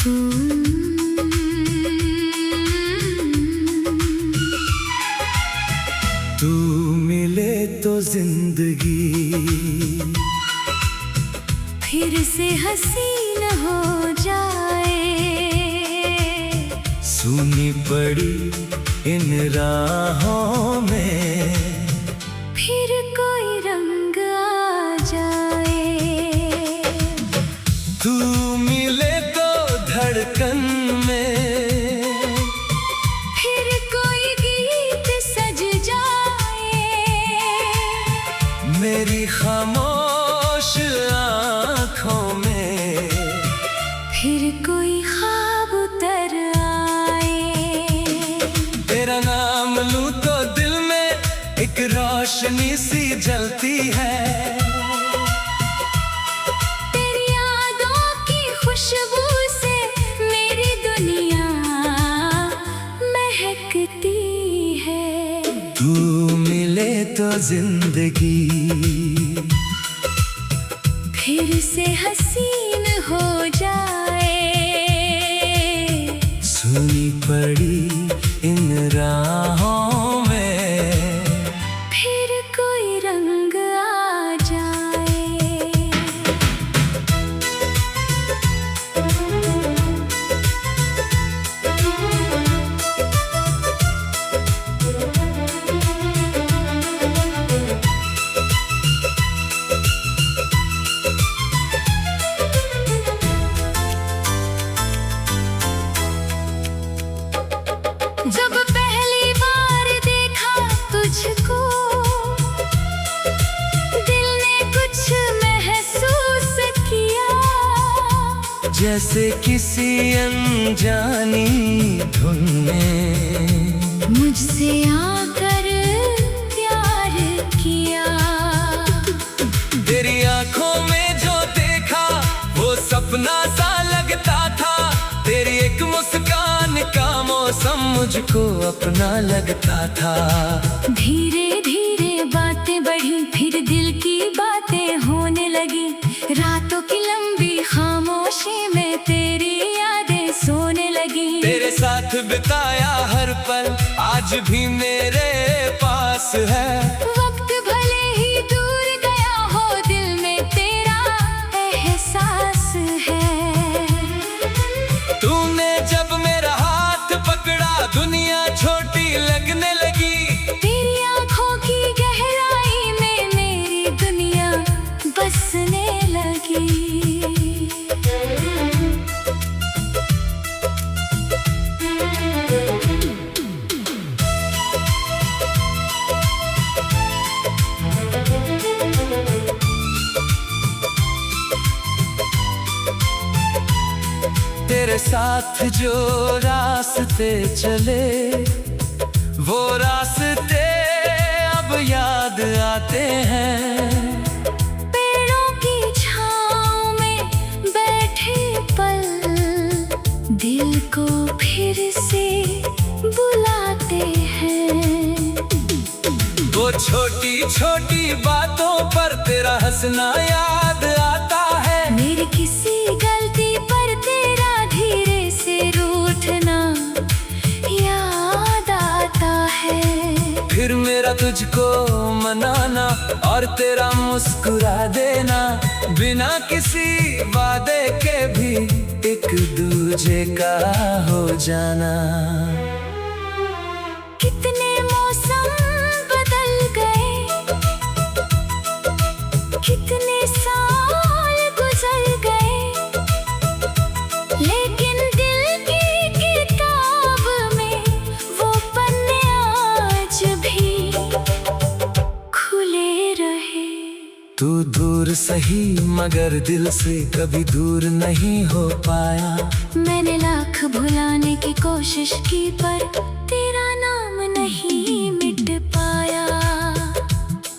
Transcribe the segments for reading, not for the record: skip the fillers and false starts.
तू मिले तो जिंदगी फिर से हसीन हो जाए। सुनी पड़ी इन राहों में फिर कोई रंग आ जाए। तू मिले तो धड़कन में फिर कोई गीत सज जाए। मेरी खामोश आँखों में फिर कोई ख्वाब उतर आए। तेरा नाम लूं तो दिल में एक रोशनी सी जलती है। तेरी यादों की खुशबू से मेरी दुनिया महकती है। तू मिले तो जिंदगी फिर से हसीन हो जाए। सुनी पड़ी इन राहों में फिर कोई रंग आ जाए। जब पहली बार देखा तुझको दिल ने कुछ महसूस किया। जैसे किसी अनजानी धुन में मुझसे आकर प्यार किया। तेरी आंखों में जो देखा वो सपना सा लगता था। तेरी एक मुस्कान का मौसम मुझको अपना लगता था। धीरे धीरे बातें बढ़ी फिर दिल की बातें होने लगी। रातों की लंबी खामोशी में तेरी यादें सोने लगी। तेरे साथ बिताया हर पल आज भी मेरे पास है। वक्त भले ही दूर गया हो दिल में तेरा एहसास है। तूने जब मेरा हाथ पकड़ा दुनिया छोटी लगने लगी। तेरी आंखों की गहराई में मेरी दुनिया बसने लगी। तेरे साथ जो रास्ते चले वो रास्ते अब याद आते हैं। पेड़ों की छाँव में बैठे पल दिल को फिर से बुलाते हैं। वो छोटी छोटी बातों पर तेरा हंसना याद आता है। मेरी किसी गलती पर तेरा धीरे से रूठना याद आता है। फिर मेरा तुझको मनाना और तेरा मुस्कुरा देना। बिना किसी वादे के भी एक दूजे का हो जाना। कितने मौसम बदल गए, कितने साल गुजर गए, लेकिन दिल की किताब में वो पन्ने आज भी खुले रहे। तू दूर सही मगर दिल से कभी दूर नहीं हो पाया। मैंने लाख भुलाने की कोशिश की पर तेरा नाम नहीं मिट पाया।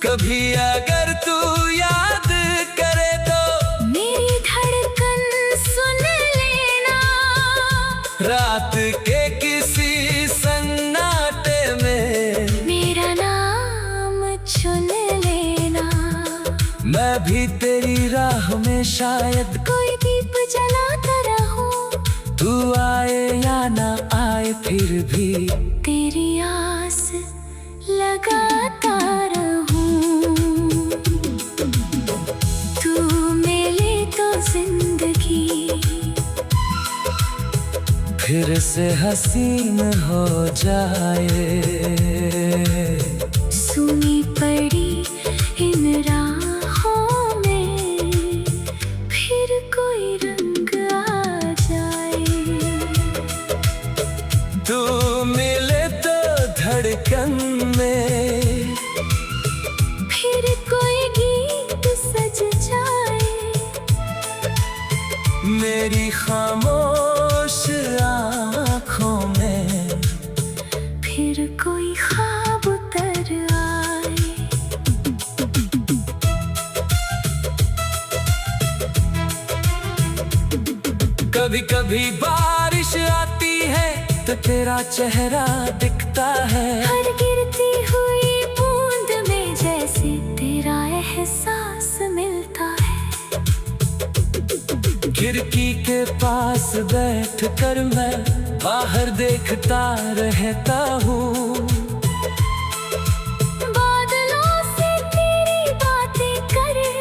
कभी अगर तू याद करे तो मेरी धड़कन सुन लेना। रात के किसी सन्नाटे में मेरा नाम चुन लेना। मैं भी तेरी राह में शायद कोई दीप जलाता रहूं फिर भी तेरी आस लगाता रहूं। तू मिले तो जिंदगी फिर से हसीन हो जाए। सुनी पड़ी इन राहों में फिर कोई रंग आ जाए। तू मिले तो धड़कन में फिर कोई गीत सज जाए। मेरी खामोश आँखों में फिर कोई ख्वाब उतर आए। कभी कभी बारिश आती है तो तेरा चेहरा दिखता है। हर गिरती हुई बूंद में जैसे तेरा एहसास मिलता है। खिड़की के पास बैठ कर मैं बाहर देखता रहता हूँ। बादलों से तेरी बातें करे,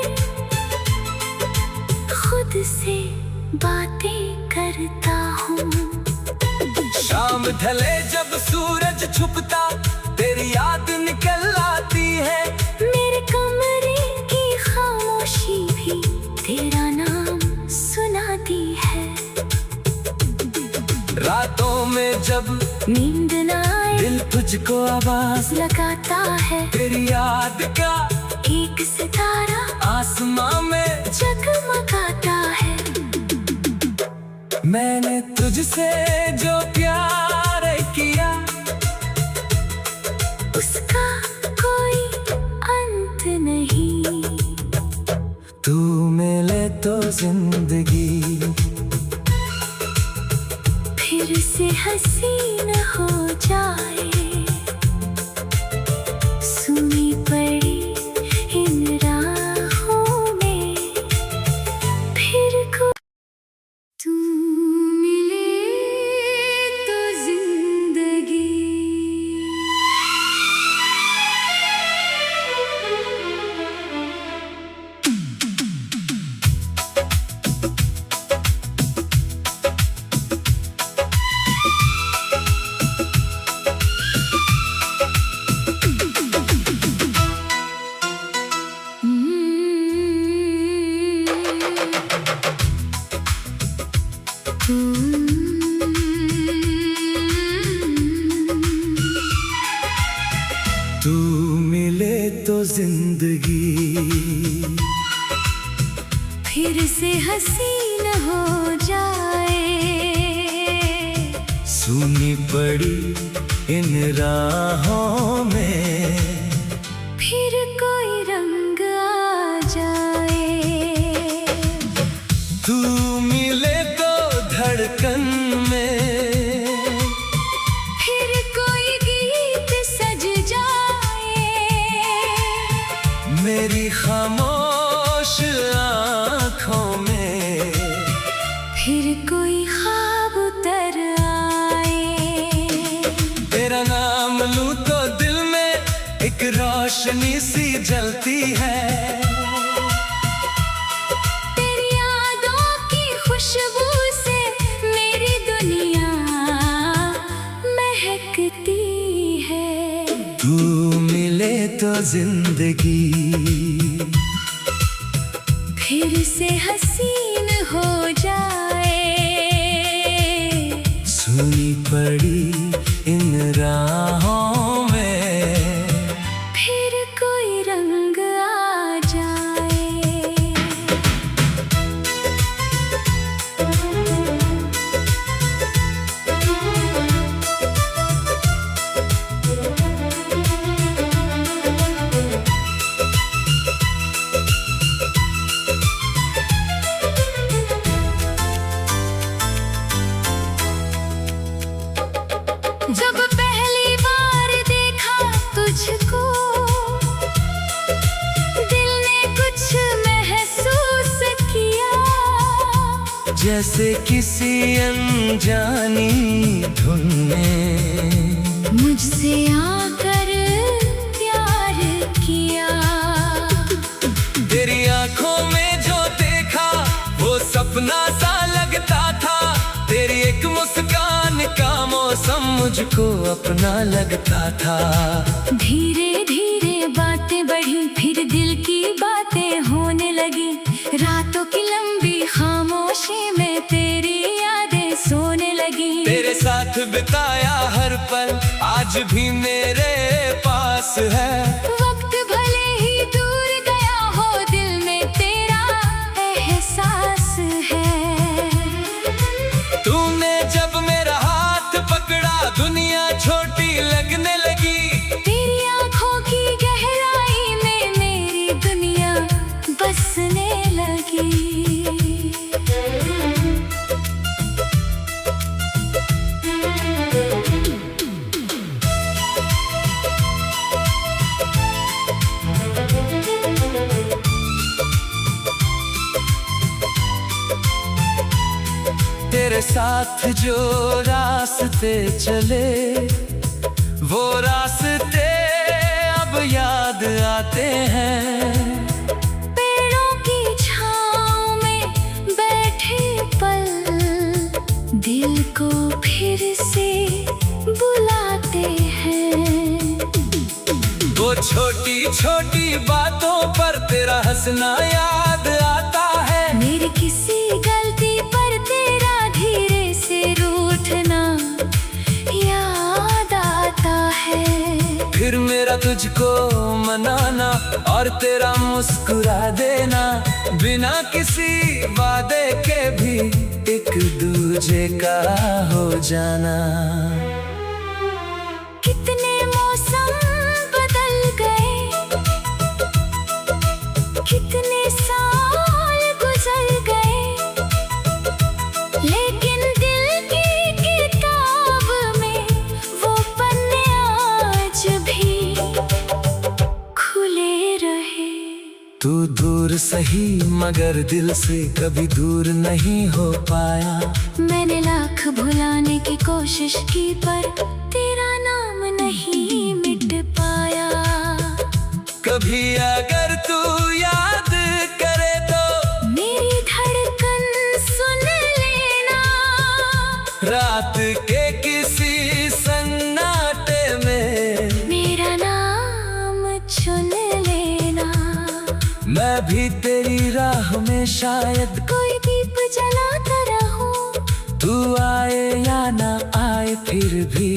खुद से बातें करता हूँ। शाम ढले जब सूरज छुपता तेरी याद निकल आती है। मेरे कमरे की खामोशी भी तेरा नाम सुनाती है। रातों में जब नींद न आए दिल तुझको आवाज लगाता है। तेरी याद का एक सितारा आसमां में जगमगाता है। मैंने तुझसे जो प्यार किया उसका कोई अंत नहीं। तू मिले तो जिंदगी फिर से हसीन हो जाए। सुनी पड़ी इन राहों में फिर को तू मिले तो जिंदगी। तू मिले तो जिंदगी फिर से हसीन हो जाए। सुनी पड़ी इन राहों में फिर कोई रंग आ जाए। तू मिले तो धड़कन में फिर कोई गीत सज जाए। मेरी खामोश आँखों में फिर कोई ख्वाब उतर आए। तेरा नाम लूं तो दिल में एक रोशनी सी जलती है। तेरी यादों की खुशबू से मेरी दुनिया महकती है। तू मिले तो जिंदगी फिर से हसीन हो जाए। सुनी पड़ी इन राहों में फिर कोई रंग आ जाए। जैसे किसी अनजानी धुन में मुझसे आकर प्यार किया। तेरी आंखों में जो देखा वो सपना सा लगता था। तेरी एक मुस्कान का मौसम मुझको अपना लगता था। धीरे धीरे बातें बढ़ी, फिर दिल की बातें होने लगी। रातों की लंबी खामोशी में तेरी यादें सोने लगी। तेरे साथ बिताया हर पल आज भी मेरे पास है। वक्त भले ही दूर गया हो, दिल में तेरा एहसास है। तूने जब मेरा हाथ पकड़ा दुनिया छोटी लगने लगी। तेरी आंखों की गहराई में मेरी दुनिया बसने लगी। तेरे साथ जो रास्ते चले वो रास्ते अब याद आते हैं। पेड़ों की छांव में बैठे पल दिल को फिर से बुलाते हैं। वो छोटी छोटी बातों पर तेरा हंसना याद आता है। मेरी किसी गलती पर तेरा धीरे से रूठना याद आता है। फिर मेरा तुझको मनाना और तेरा मुस्कुरा देना, बिना किसी वादे के भी एक दूजे का हो जाना। कितने मौसम बदल गए, कितने साल गुजर गए, लेकिन दिल की किताब में वो पन्ने आज भी खुले रहे। तू दूर सही मगर दिल से कभी दूर नहीं हो पाया। मैंने लाख भुलाने की कोशिश की पर तेरा नाम नहीं मिट पाया। कभी अगर तू याद करे तो मेरी धड़कन सुन लेना। रात के किसी सन्नाटे में मेरा नाम चुन लेना। मैं भी तेरी राह में शायद कोई दीप जलाता रहूं, तू आए या ना आए फिर भी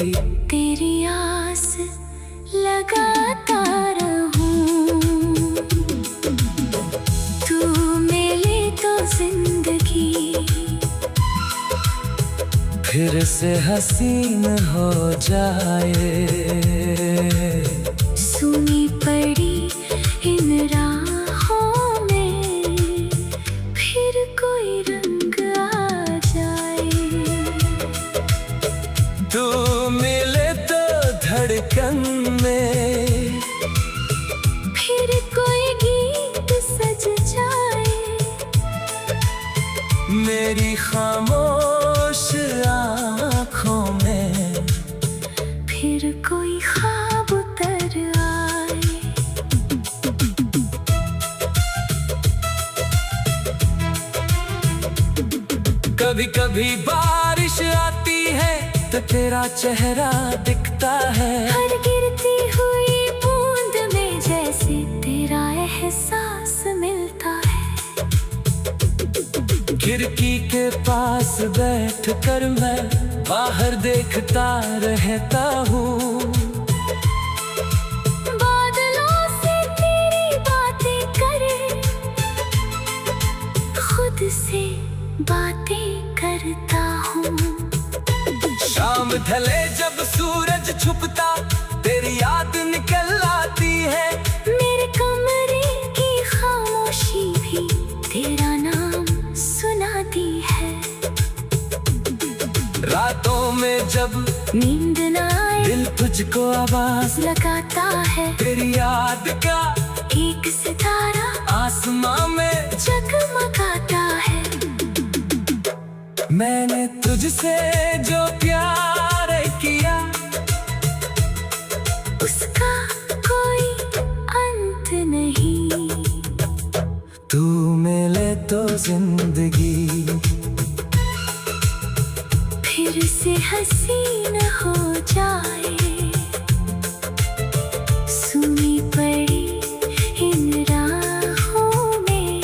तेरी आस लगाता रहूं। तू मिले तो जिंदगी फिर से हसीन हो जाए। सुनी पड़ी इन राहों में फिर कोई रंग आ जाए। तू मिले तो धड़कन में फिर कोई गीत सज जाए। मेरी खामोश आँखों में फिर कोई ख्वाब उतर आए। कभी कभी बारिश आती है तो तेरा चेहरा दिखता है। हर गिरती हुई बूंद में जैसे तेरा एहसास मिलता है। खिड़की के पास बैठ कर मैं बाहर देखता रहता हूँ। बादलों से तेरी बातें करे, खुद से बातें करता हूँ। शाम ढले जब सूरज छुपता तेरी याद निकल आती है। मेरे कमरे की खामोशी भी तेरा नाम सुनाती है। रातों में जब नींद न आए दिल तुझको आवाज लगाता है। तेरी याद का एक सितारा आसमां में जगमगाता है। मैंने तुझसे जो प्यार किया उसका कोई अंत नहीं। तू मिले तो जिंदगी फिर से हसीन हो जाए, सुनी पड़ी इन राहों में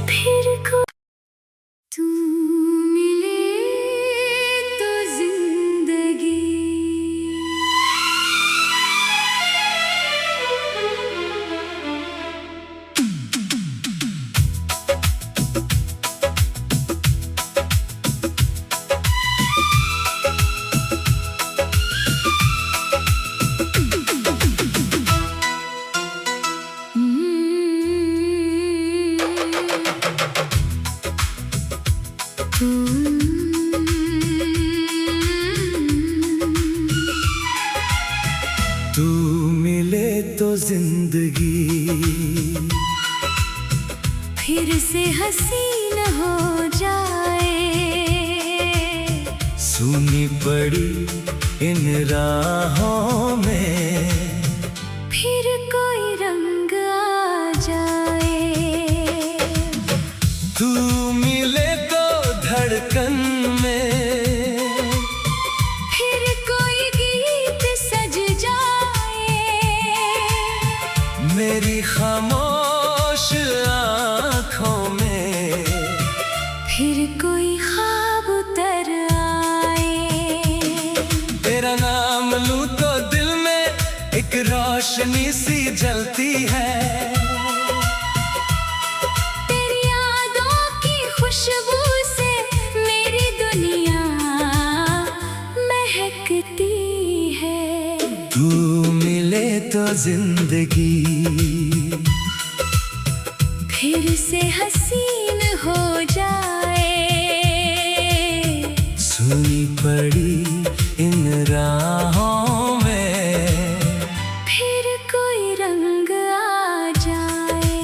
फिर को तू मिले तो जिंदगी। तू मिले तो जिंदगी फिर से हसीन हो जाए, सुनी पड़ी इन राहों में फिर कोई रंग आ जाए। तू मिले तो धड़कन में फिर कोई गीत सज जाए, मेरी खामोश आँखों में फिर कोई ख्वाब उतर आए। तेरा नाम लूं तो दिल में एक रोशनी सी जलती है। तेरी यादों की खुशबू से मेरी दुनिया महकती है। तू मिले तो जिंदगी फिर से हसीन हो जाए, सुनी पड़ी इन राहों में फिर कोई रंग आ जाए।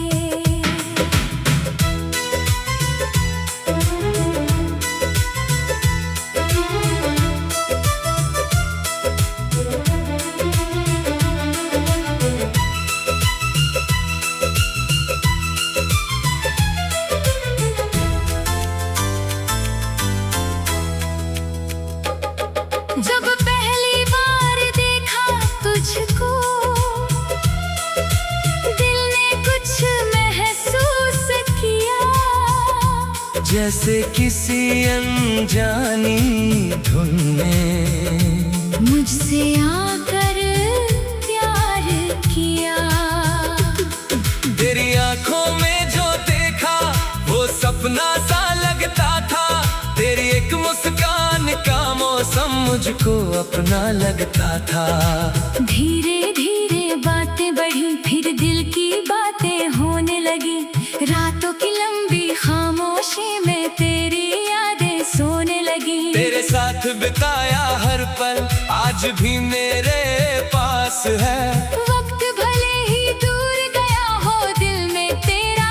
जब पहली बार देखा तुझको दिल ने कुछ महसूस किया, जैसे किसी अनजानी धुन में मुझसे आकर प्यार किया। तेरी आंखों में जो देखा वो सपना सा लगता था। तेरी एक मुस्कान का मौसम मुझको अपना लगता था। धीरे धीरे बातें बढ़ी, फिर दिल की बातें होने लगी। रातों की लंबी खामोशी में तेरी यादें सोने लगी। तेरे साथ बिताया हर पल आज भी मेरे पास है। वक्त भले ही दूर गया हो, दिल में तेरा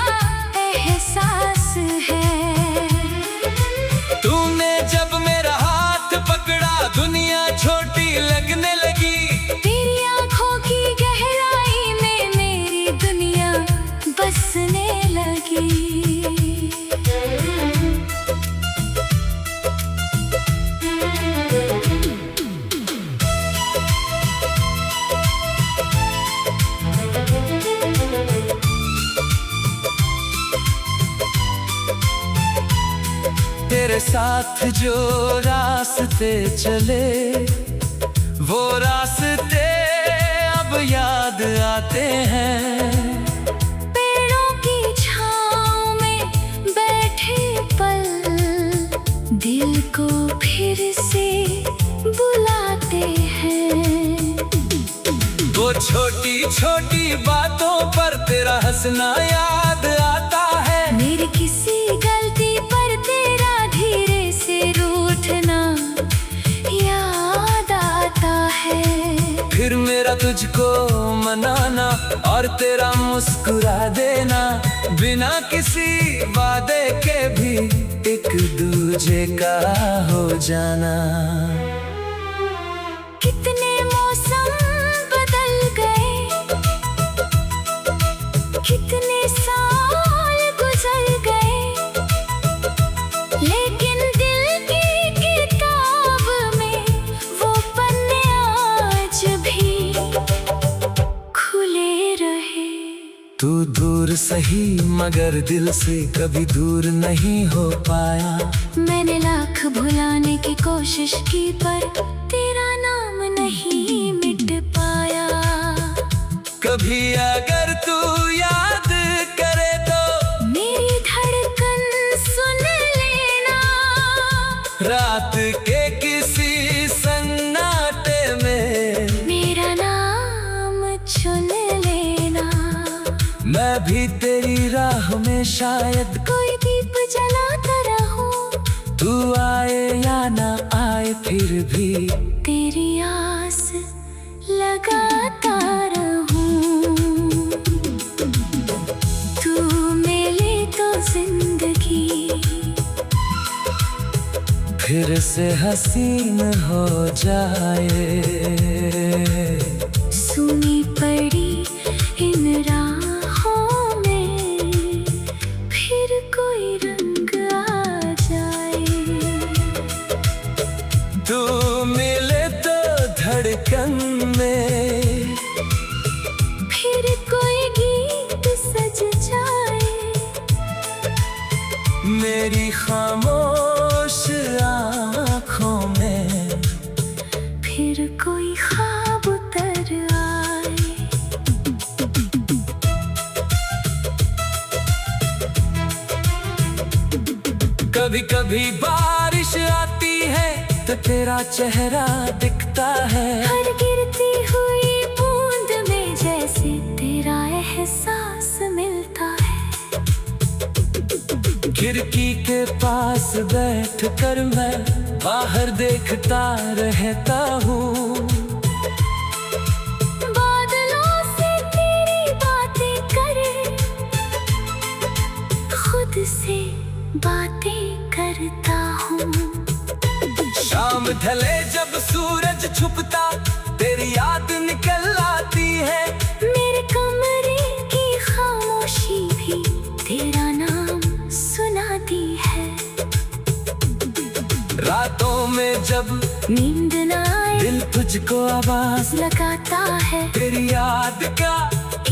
एहसास है। तूने जब मेरा हाथ पकड़ा दुनिया छोटी लगने लगी। तेरी आंखों की गहराई में मेरी दुनिया बसने लगी। तेरे साथ जो रास्ते चले वो रास्ते अब याद आते हैं। पेड़ों की छाँव में बैठे पल दिल को फिर से बुलाते हैं। वो छोटी छोटी बातों पर तेरा हंसना याद आता है। मेरी किसी गलती पर तेरा धीरे से रूठना याद आता है। फिर मेरा तुझको मनाना और तेरा मुस्कुरा देना, बिना किसी वादे के भी एक दूर दूजे का हो जाना। कितने मौसम बदल गए, कितने साल गुजर गए, लेकिन दिल की किताब में वो पन्ने आज भी खुले रहे। तू दूर सही मगर दिल से कभी दूर नहीं हो पाया। मैंने लाख भुलाने की कोशिश की पर तेरा नाम नहीं मिट पाया। कभी अगर तू याद करे तो मेरी धड़कन सुन लेना, रात के किसी सन्नाटे में मेरा नाम चुन लेना। मैं भी तेरी राह में शायद कोई दीप जलाता रहूं, तू आए या ना आए फिर भी तेरी आस लगाता रहूं। तू मिले तो जिंदगी फिर से हसीन हो जाए। सुनी पड़ी इन राहों में फिर कोई रंग आ जाए। तू मिले तो धड़कन में फिर कोई गीत सज जाए। मेरी खामोश आँखों में फिर कोई ख्वाब उतर आए। कभी कभी बारिश आती है तो तेरा चेहरा दिखता है। हर गिरती हुई बूंद में जैसे तेरा एहसास मिलता है। खिड़की के पास बैठ कर मैं बाहर देखता रहता हूँ। बादलों से तेरी बातें करे, खुद से बातें करता हूँ। शाम ढले जब सूरज छुपता तेरी याद निकल आती है। मेरे कमरे की खामोशी भी तेरा नाम सुनाती है। रातों में जब नींद न आए दिल तुझको आवाज लगाता है। तेरी याद का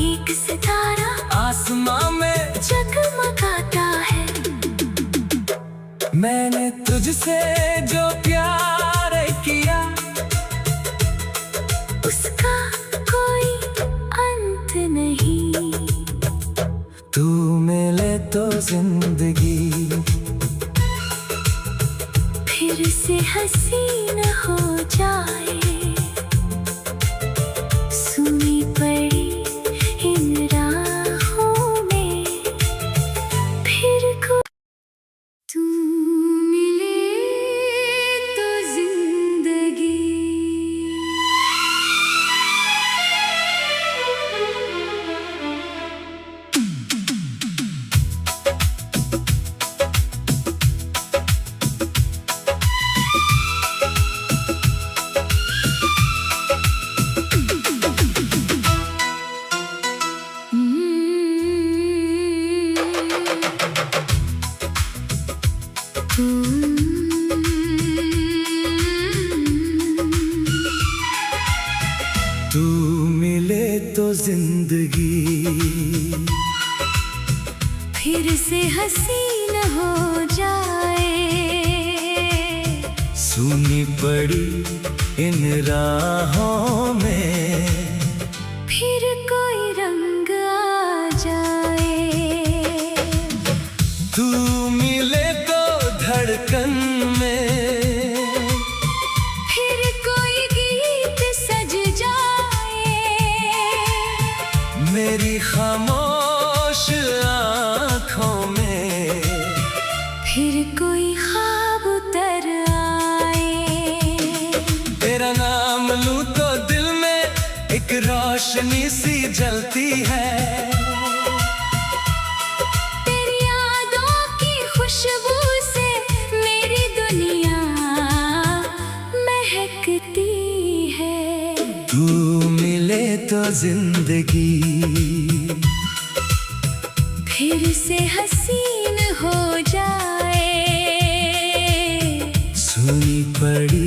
एक सितारा आसमां में जगमगाता है। मैंने तुझसे जो प्यार किया उसका कोई अंत नहीं। तू मिले तो जिंदगी फिर से हसीन हो जाए। सुनी पड़ी इन राहों में फिर को तू मिले तो जिंदगी। तू मिले तो जिंदगी फिर से हसीन हो जाए। सुनी पड़ी इन राहों में फिर कोई रंग आ जाए। तू मिले तो धड़कन में फिर कोई गीत सज जाए। मेरी खामोश आँखों में फिर कोई ख्वाब उतर आए। तेरा नाम लूं तो दिल में एक रोशनी सी जलती है। तेरी यादों की खुशबू से मेरी तो जिंदगी फिर से हसीन हो जाए। सुनी पड़ी